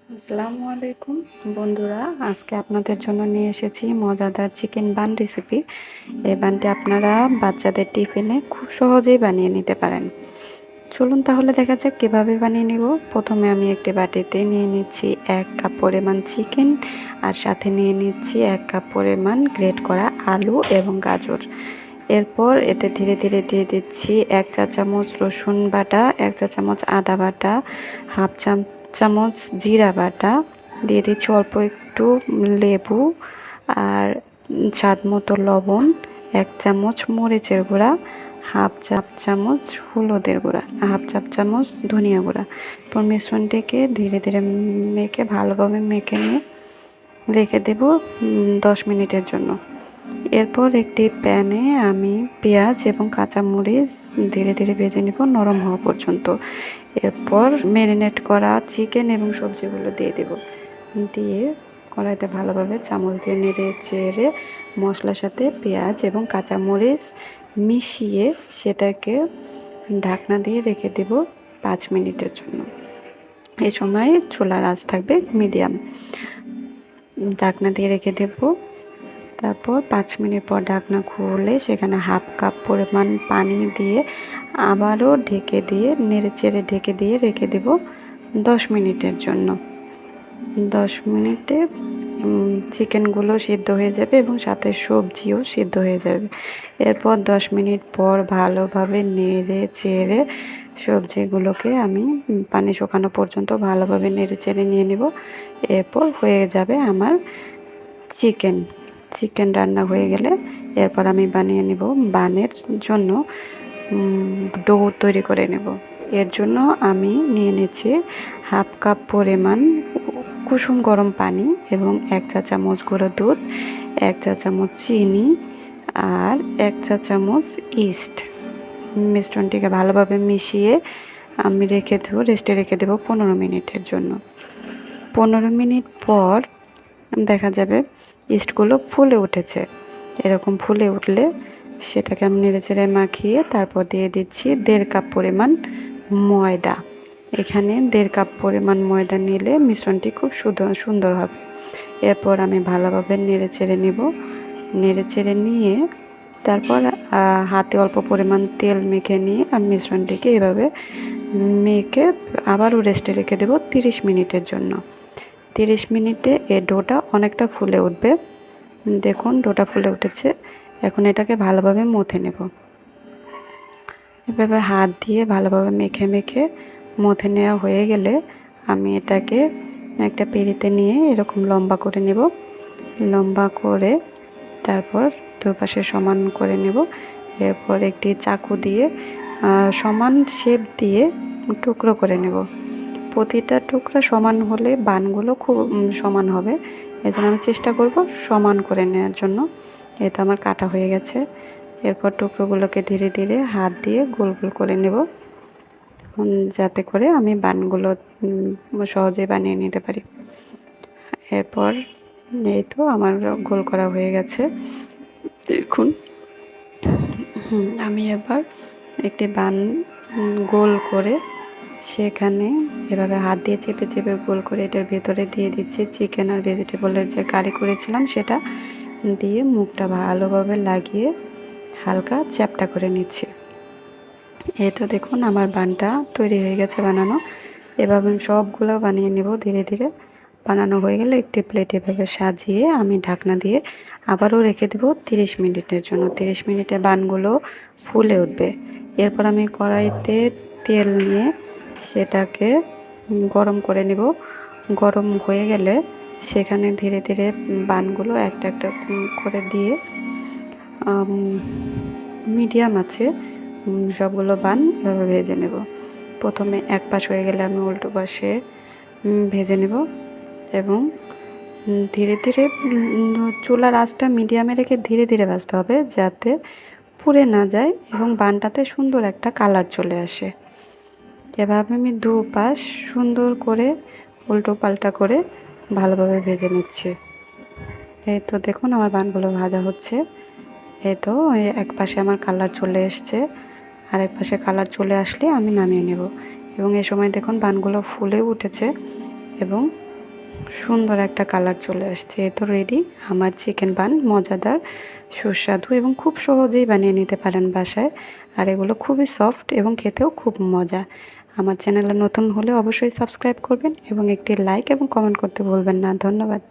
আসসালামু আলাইকুম বন্ধুরা, আজকে আপনাদের জন্য নিয়ে এসেছি মজাদার চিকেন বান রেসিপি। এই বানটি আপনারা বাচ্চাদের টিফিনে খুব সহজেই বানিয়ে নিতে পারেন। চলুন তাহলে দেখা যাক কীভাবে বানিয়ে নেব। প্রথমে আমি একটি বাটিতে নিয়ে নিচ্ছি 1 কাপ পরিমাণ চিকেন, আর সাথে নিয়ে নিচ্ছি 1 কাপ পরিমাণ গ্রেট করা আলু এবং গাজর। এরপর এতে ধীরে ধীরে দিয়ে দিচ্ছি 1 চা চামচ রসুন বাটা, 1 চা চামচ আদা বাটা, হাফ চামচ জিরা বাটা, দিয়ে দিচ্ছি অল্প একটু লেবু, আর স্বাদ মতো লবণ, 1 চামচ মরিচের গুঁড়া, হাফ চামচ হলুদের গুঁড়া, হাফ চামচ ধনিয়া গুঁড়া। এরপর মিশ্রণটিকে ধীরে ধীরে ভালোভাবে মেখে নিয়ে রেখে দেব 10 মিনিটের জন্য। এরপর একটি প্যানে আমি পেঁয়াজ এবং কাঁচামরিচ ধীরে ধীরে ভেজে নেব নরম হওয়া পর্যন্ত। এরপর ম্যারিনেট করা চিকেন এবং সবজিগুলো দিয়ে দেব। দিয়ে কড়াইতে ভালোভাবে চামচ দিয়ে নেড়ে চেড়ে মশলার সাথে পেঁয়াজ এবং কাঁচামরিচ মিশিয়ে সেটাকে ঢাকনা দিয়ে রেখে দেব 5 মিনিটের জন্য। এই সময় চুলার আঁচ থাকবে মিডিয়াম। ঢাকনা দিয়ে রেখে দেব। তারপর 5 মিনিট পর ঢাকনা খুলে সেখানে হাফ কাপ পরিমাণ পানি দিয়ে আবারও ঢেকে দিয়ে নেড়েচেড়ে ঢেকে দিয়ে রেখে দেব 10 মিনিটের জন্য। 10 মিনিটে চিকেনগুলো সিদ্ধ হয়ে যাবে এবং সাথে সবজিও সিদ্ধ হয়ে যাবে। এরপর 10 মিনিট পর ভালোভাবে নেড়ে চেড়ে সবজিগুলোকে আমি পানি শুকানো পর্যন্ত ভালোভাবে নেড়ে চেড়ে নিয়ে নেব। এরপর হয়ে যাবে আমার চিকেন রান্না হয়ে গেলে এরপর আমি বানিয়ে নেব বানের জন্য ডো তৈরি করে নেব। এর জন্য আমি নিয়ে নিচ্ছি হাফ কাপ পরিমাণ কুসুম গরম পানি এবং 1 চা চামচ গুঁড়ো দুধ, 1 চা চামচ চিনি, আর 1 চা চামচ ইস্ট। মিশ্রণটিকে ভালোভাবে মিশিয়ে আমি রেস্টে রেখে দেবো 15 মিনিটের জন্য। 15 মিনিট পর দেখা যাবে ইস্টগুলো ফুলে উঠেছে। এরকম ফুলে উঠলে সেটাকে আমি নেড়েচেড়ে মাখিয়ে তারপর দিয়ে দিচ্ছি 1.5 কাপ পরিমাণ ময়দা। এখানে 1.5 কাপ পরিমাণ ময়দা নিলে মিশ্রণটি খুব সুন্দর হবে। এরপর আমি ভালোভাবে নেড়েচেড়ে নিয়ে তারপর হাতে অল্প পরিমাণ তেল মেখে নিয়ে আমি মিশ্রণটিকে এভাবে মেখে আবারও রেস্টে রেখে দেবো 30 মিনিটের জন্য। 30 মিনিটে এই ডোটা অনেকটা ফুলে উঠবে। দেখুন ডোটা ফুলে উঠেছে। এখন এটাকে ভালোভাবে মথে নেব। এভাবে হাত দিয়ে ভালোভাবে মেখে মথে নেওয়া হয়ে গেলে আমি এটাকে একটা পেরিতে নিয়ে এরকম লম্বা করে নেব। লম্বা করে তারপর দুপাশে সমান করে নেব। এরপর একটি চাকু দিয়ে সমান শেপ দিয়ে টুকরো করে নেব। প্রতিটা টুকরা সমান হলে বানগুলো খুব সমান হবে। এজন্য আমি চেষ্টা করব সমান করে নেওয়ার জন্য। এটা আমার কাটা হয়ে গেছে। এরপর টুকরোগুলোকে ধীরে ধীরে হাত দিয়ে গোল গোল করে নেব, যাতে করে আমি বানগুলো সহজে বানিয়ে নিতে পারি। এরপর এই তো আমার গোল করা হয়ে গেছে। দেখুন আমি এবার একটি বান গোল করে সেখানে এভাবে হাত দিয়ে চেপে চেপে গোল করে এটার ভেতরে দিয়ে দিচ্ছি চিকেন আর ভেজিটেবলের যে কারি করেছিলাম সেটা দিয়ে মুখটা ভালোভাবে লাগিয়ে হালকা চ্যাপটা করে নিচ্ছি। এই তো দেখুন আমার বানটা তৈরি হয়ে গেছে বানানো। এভাবে সবগুলো বানিয়ে নেব ধীরে ধীরে। বানানো হয়ে গেলে একটি প্লেটে এভাবে সাজিয়ে আমি ঢাকনা দিয়ে আবারও রেখে দেব 30 মিনিটের জন্য। 30 মিনিটে বানগুলো ফুলে উঠবে। এরপর আমি কড়াইতে তেল নিয়ে সেটাকে গরম করে নেব। গরম হয়ে গেলে সেখানে ধীরে ধীরে বানগুলো একটা একটা করে দিয়ে মিডিয়াম আছে সবগুলো বান এভাবে ভেজে নেব। প্রথমে এক পাশ হয়ে গেলে আমি উল্টো পাশে ভেজে নেব এবং ধীরে ধীরে চুলার আঁচটা মিডিয়ামে রেখে ধীরে ধীরে ভাজতে হবে, যাতে পুড়ে না যায় এবং বানটাতে সুন্দর একটা কালার চলে আসে। এভাবে আমি দুপাশ সুন্দর করে উল্টো পাল্টা করে ভালোভাবে ভেজে নিচ্ছি। এই তো দেখুন আমার বানগুলো ভাজা হচ্ছে। এই তো এক পাশে আমার কালার চলে এসছে, আর এক পাশে কালার চলে আসলে আমি নামিয়ে নেব। এবং এই সময় দেখুন বানগুলো ফুলে উঠেছে এবং সুন্দর একটা কালার চলে আসছে। এ তো রেডি আমার চিকেন বান, মজাদার, সুস্বাদু এবং খুব সহজেই বানিয়ে নিতে পারেন বাসায়। আর এগুলো খুবই সফট এবং খেতেও খুব মজা। আমার চ্যানেলে নতুন হলে অবশ্যই সাবস্ক্রাইব করবেন এবং একটি লাইক এবং কমেন্ট করতে ভুলবেন না। ধন্যবাদ।